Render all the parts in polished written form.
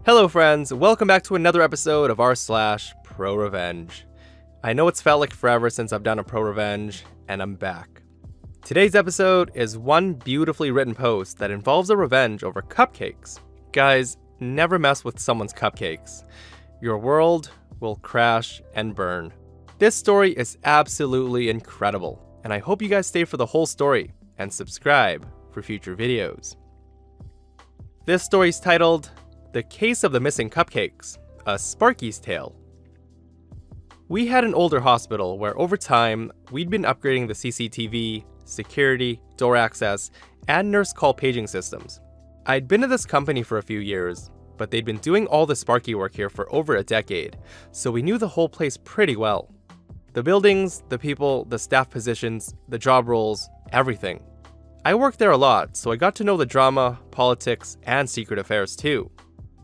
Hello friends, welcome back to another episode of r/ProRevenge. I know it's felt like forever since I've done a ProRevenge, and I'm back. Today's episode is one beautifully written post that involves a revenge over cupcakes. Guys, never mess with someone's cupcakes. Your world will crash and burn. This story is absolutely incredible, and I hope you guys stay for the whole story and subscribe for future videos. This story is titled, The Case of the Missing Cupcakes, a Sparky's Tale. We had an older hospital where over time, we'd been upgrading the CCTV, security, door access, and nurse call paging systems. I'd been at this company for a few years, but they'd been doing all the Sparky work here for over a decade, so we knew the whole place pretty well. The buildings, the people, the staff positions, the job roles, everything. I worked there a lot, so I got to know the drama, politics, and secret affairs too.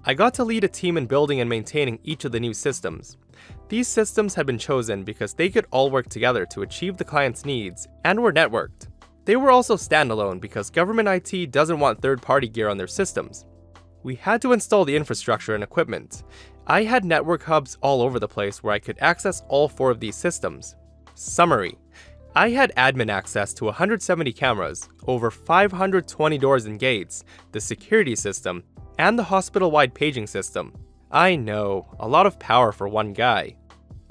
I got to lead a team in building and maintaining each of the new systems. These systems had been chosen because they could all work together to achieve the client's needs and were networked. They were also standalone because government IT doesn't want third-party gear on their systems. We had to install the infrastructure and equipment. I had network hubs all over the place where I could access all 4 of these systems. Summary: I had admin access to 170 cameras, over 520 doors and gates, the security system, and the hospital-wide paging system. I know, a lot of power for one guy.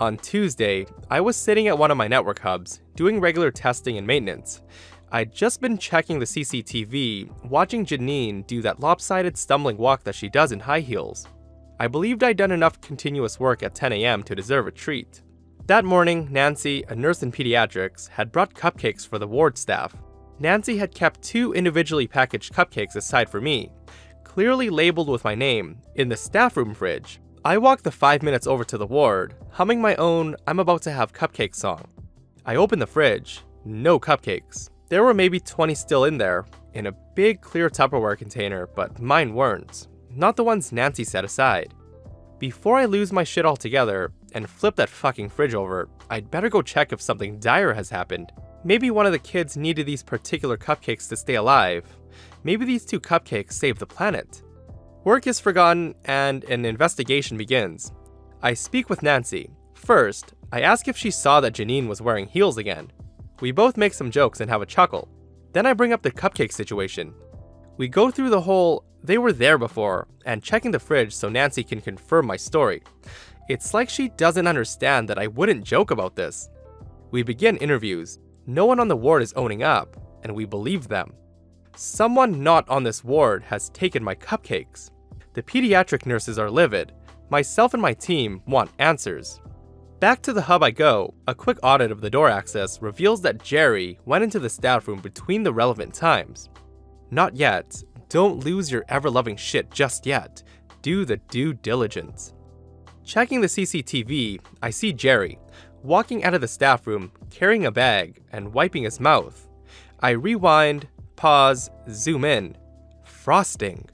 On Tuesday, I was sitting at one of my network hubs, doing regular testing and maintenance. I'd just been checking the CCTV, watching Janine do that lopsided stumbling walk that she does in high heels. I believed I'd done enough continuous work at 10 AM to deserve a treat. That morning, Nancy, a nurse in pediatrics, had brought cupcakes for the ward staff. Nancy had kept 2 individually packaged cupcakes aside for me, clearly labeled with my name, in the staff room fridge. I walked the 5 minutes over to the ward, humming my own "I'm about to have cupcakes" song. I opened the fridge, no cupcakes. There were maybe 20 still in there, in a big clear Tupperware container, but mine weren't, not the ones Nancy set aside. Before I lose my shit altogether and flip that fucking fridge over, I'd better go check if something dire has happened. Maybe one of the kids needed these particular cupcakes to stay alive. Maybe these 2 cupcakes saved the planet. Work is forgotten and an investigation begins. I speak with Nancy. First, I ask if she saw that Janine was wearing heels again. We both make some jokes and have a chuckle. Then I bring up the cupcake situation. We go through the whole "they were there before" and checking the fridge so Nancy can confirm my story. It's like she doesn't understand that I wouldn't joke about this. We begin interviews. No one on the ward is owning up, and we believe them. Someone not on this ward has taken my cupcakes. The pediatric nurses are livid. Myself and my team want answers. Back to the hub I go. A quick audit of the door access reveals that Jerry went into the staff room between the relevant times. Not yet. Don't lose your ever-loving shit just yet. Do the due diligence. Checking the CCTV, I see Jerry walking out of the staff room, carrying a bag and wiping his mouth. I rewind, pause, zoom in. Frosting.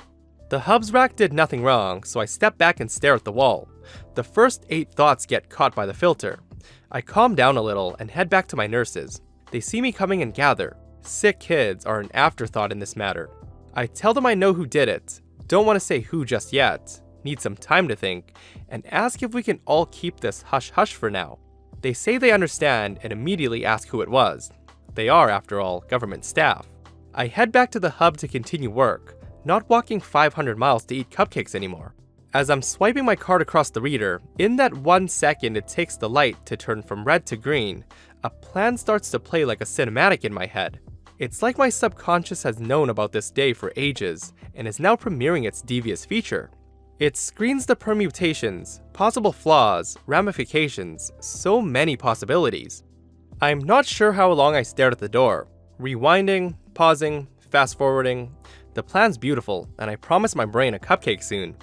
The hub's rack did nothing wrong, so I step back and stare at the wall. The first 8 thoughts get caught by the filter. I calm down a little and head back to my nurses. They see me coming and gather. Sick kids are an afterthought in this matter. I tell them I know who did it, don't want to say who just yet, need some time to think, and ask if we can all keep this hush-hush for now. They say they understand and immediately ask who it was. They are, after all, government staff. I head back to the hub to continue work, not walking 500 miles to eat cupcakes anymore. As I'm swiping my card across the reader, in that 1 second it takes the light to turn from red to green, a plan starts to play like a cinematic in my head. It's like my subconscious has known about this day for ages and is now premiering its devious feature. It screens the permutations, possible flaws, ramifications, so many possibilities. I'm not sure how long I stared at the door, rewinding, pausing, fast-forwarding. The plan's beautiful, and I promise my brain a cupcake soon.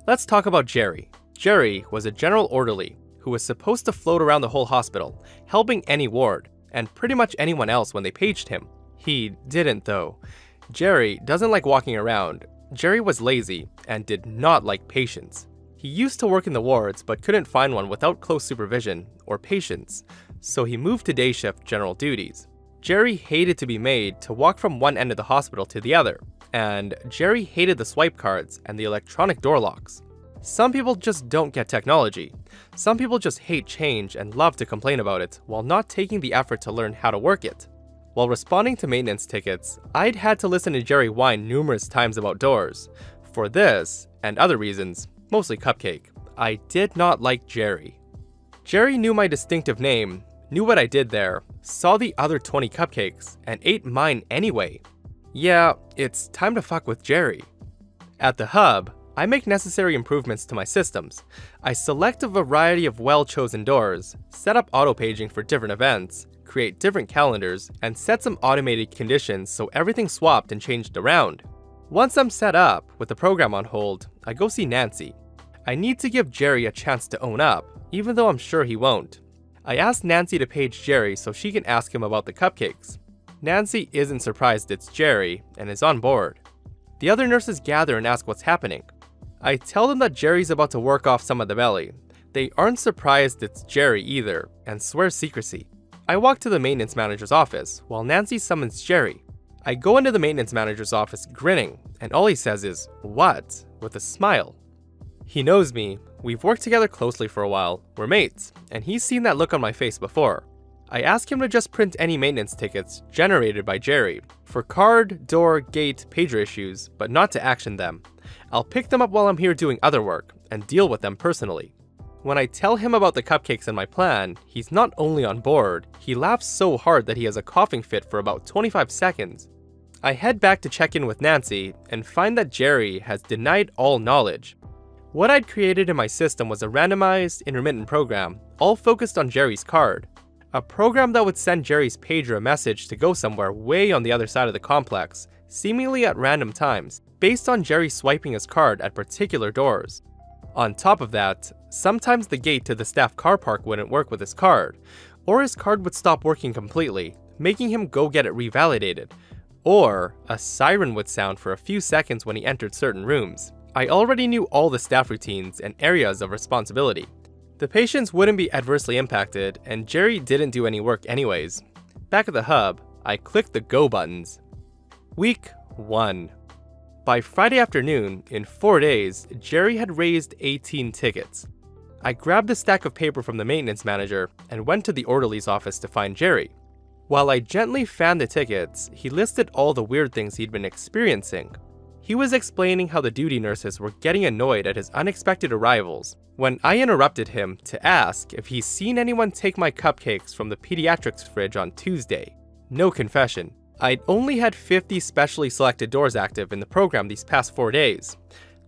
Let's talk about Jerry. Jerry was a general orderly who was supposed to float around the whole hospital, helping any ward, and pretty much anyone else when they paged him. He didn't though. Jerry doesn't like walking around. Jerry was lazy and did not like patients. He used to work in the wards but couldn't find one without close supervision or patience, so he moved to day shift general duties. Jerry hated to be made to walk from one end of the hospital to the other, and Jerry hated the swipe cards and the electronic door locks. Some people just don't get technology. Some people just hate change and love to complain about it while not taking the effort to learn how to work it. While responding to maintenance tickets, I'd had to listen to Jerry whine numerous times about doors. For this, and other reasons, mostly Cupcake, I did not like Jerry. Jerry knew my distinctive name, knew what I did there, saw the other 20 cupcakes, and ate mine anyway. Yeah, it's time to fuck with Jerry. At the hub, I make necessary improvements to my systems. I select a variety of well-chosen doors, set up auto-paging for different events, create different calendars, and set some automated conditions so everything's swapped and changed around. Once I'm set up, with the program on hold, I go see Nancy. I need to give Jerry a chance to own up, even though I'm sure he won't. I ask Nancy to page Jerry so she can ask him about the cupcakes. Nancy isn't surprised it's Jerry, and is on board. The other nurses gather and ask what's happening. I tell them that Jerry's about to work off some of the belly. They aren't surprised it's Jerry either, and swear secrecy. I walk to the maintenance manager's office, while Nancy summons Jerry. I go into the maintenance manager's office grinning, and all he says is, "What?" with a smile. He knows me, we've worked together closely for a while, we're mates, and he's seen that look on my face before. I ask him to just print any maintenance tickets generated by Jerry, for card, door, gate, pager issues, but not to action them. I'll pick them up while I'm here doing other work, and deal with them personally. When I tell him about the cupcakes and my plan, he's not only on board, he laughs so hard that he has a coughing fit for about 25 seconds. I head back to check in with Nancy, and find that Jerry has denied all knowledge. What I'd created in my system was a randomized, intermittent program, all focused on Jerry's card. A program that would send Jerry's pager a message to go somewhere way on the other side of the complex, seemingly at random times, based on Jerry swiping his card at particular doors. On top of that, sometimes the gate to the staff car park wouldn't work with his card, or his card would stop working completely, making him go get it revalidated, or a siren would sound for a few seconds when he entered certain rooms. I already knew all the staff routines and areas of responsibility. The patients wouldn't be adversely impacted, and Jerry didn't do any work anyways. Back at the hub, I clicked the go buttons. Week 1. By Friday afternoon, in 4 days, Jerry had raised 18 tickets. I grabbed a stack of paper from the maintenance manager and went to the orderly's office to find Jerry. While I gently fanned the tickets, he listed all the weird things he'd been experiencing. He was explaining how the duty nurses were getting annoyed at his unexpected arrivals, when I interrupted him to ask if he's seen anyone take my cupcakes from the pediatrics fridge on Tuesday. No confession. I'd only had 50 specially selected doors active in the program these past 4 days.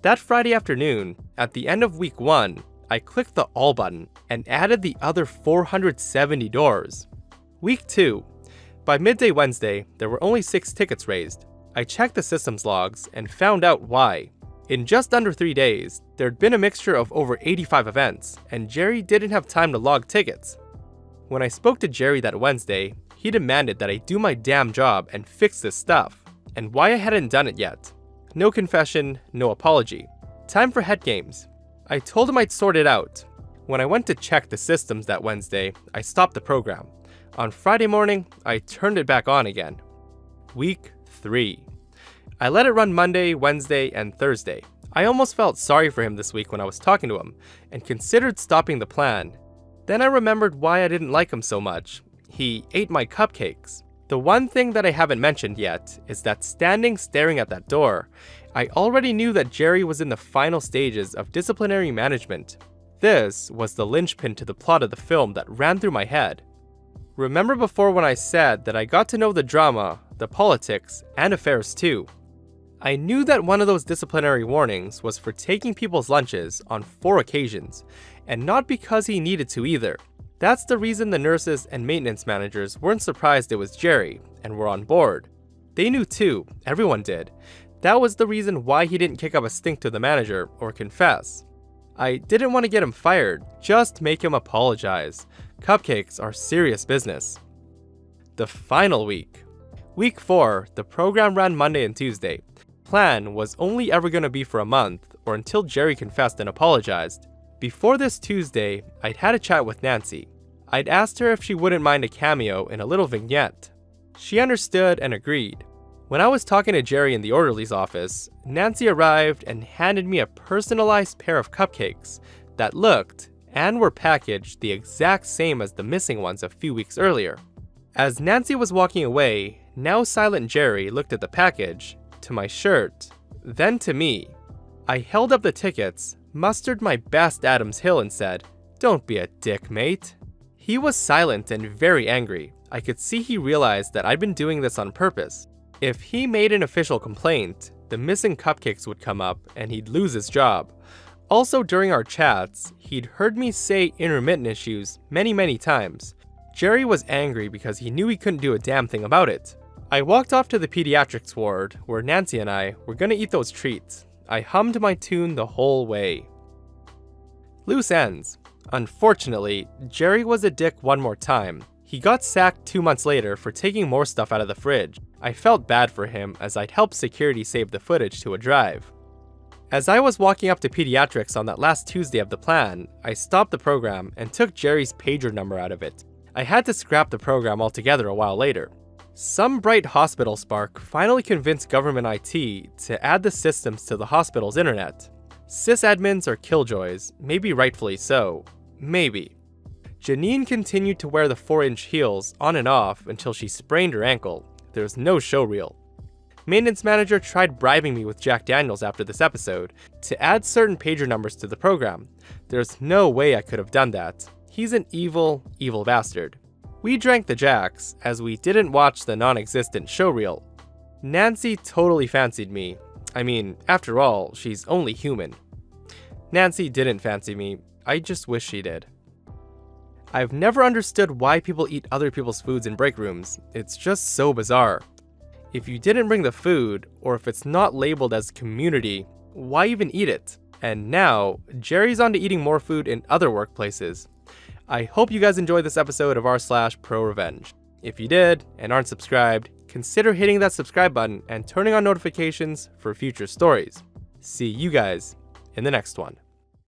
That Friday afternoon, at the end of week 1, I clicked the all button and added the other 470 doors. Week 2. By midday Wednesday, there were only 6 tickets raised. I checked the systems logs and found out why. In just under 3 days, there'd been a mixture of over 85 events, and Jerry didn't have time to log tickets. When I spoke to Jerry that Wednesday, he demanded that I do my damn job and fix this stuff, and why I hadn't done it yet. No confession, no apology. Time for head games. I told him I'd sort it out. When I went to check the systems that Wednesday, I stopped the program. On Friday morning, I turned it back on again. Week 3. I let it run Monday, Wednesday, and Thursday. I almost felt sorry for him this week when I was talking to him, and considered stopping the plan. Then I remembered why I didn't like him so much. He ate my cupcakes. The one thing that I haven't mentioned yet is that standing staring at that door, I already knew that Jerry was in the final stages of disciplinary management. This was the linchpin to the plot of the film that ran through my head. Remember before when I said that I got to know the drama, the politics, and affairs too? I knew that one of those disciplinary warnings was for taking people's lunches on 4 occasions, and not because he needed to either. That's the reason the nurses and maintenance managers weren't surprised it was Jerry, and were on board. They knew too, everyone did. That was the reason why he didn't kick up a stink to the manager or confess. I didn't want to get him fired, just make him apologize. Cupcakes are serious business. The final week. Week 4, the program ran Monday and Tuesday. Plan was only ever going to be for a month, or until Jerry confessed and apologized. Before this Tuesday, I'd had a chat with Nancy. I'd asked her if she wouldn't mind a cameo in a little vignette. She understood and agreed. When I was talking to Jerry in the orderly's office, Nancy arrived and handed me a personalized pair of cupcakes that looked and were packaged the exact same as the missing ones a few weeks earlier. As Nancy was walking away, now silent Jerry looked at the package, to my shirt, then to me. I held up the tickets, mustered my best Adam's Hill and said, "Don't be a dick, mate." He was silent and very angry. I could see he realized that I'd been doing this on purpose. If he made an official complaint, the missing cupcakes would come up and he'd lose his job. Also during our chats, he'd heard me say intermittent issues many times. Jerry was angry because he knew he couldn't do a damn thing about it. I walked off to the pediatrics ward where Nancy and I were gonna eat those treats. I hummed my tune the whole way. Loose ends. Unfortunately, Jerry was a dick one more time. He got sacked 2 months later for taking more stuff out of the fridge. I felt bad for him as I'd helped security save the footage to a drive. As I was walking up to pediatrics on that last Tuesday of the plan, I stopped the program and took Jerry's pager number out of it. I had to scrap the program altogether a while later. Some bright hospital spark finally convinced government IT to add the systems to the hospital's internet. Sysadmins are killjoys, maybe rightfully so. Maybe. Janine continued to wear the 4-inch heels on and off until she sprained her ankle. There was no showreel. Maintenance manager tried bribing me with Jack Daniels after this episode to add certain pager numbers to the program. There's no way I could have done that. He's an evil bastard. We drank the Jacks as we didn't watch the non-existent showreel. Nancy totally fancied me. I mean, after all, she's only human. Nancy didn't fancy me. I just wish she did. I've never understood why people eat other people's foods in break rooms. It's just so bizarre. If you didn't bring the food, or if it's not labeled as community, why even eat it? And now, Jerry's on to eating more food in other workplaces. I hope you guys enjoyed this episode of r/ProRevenge. If you did, and aren't subscribed, consider hitting that subscribe button and turning on notifications for future stories. See you guys in the next one.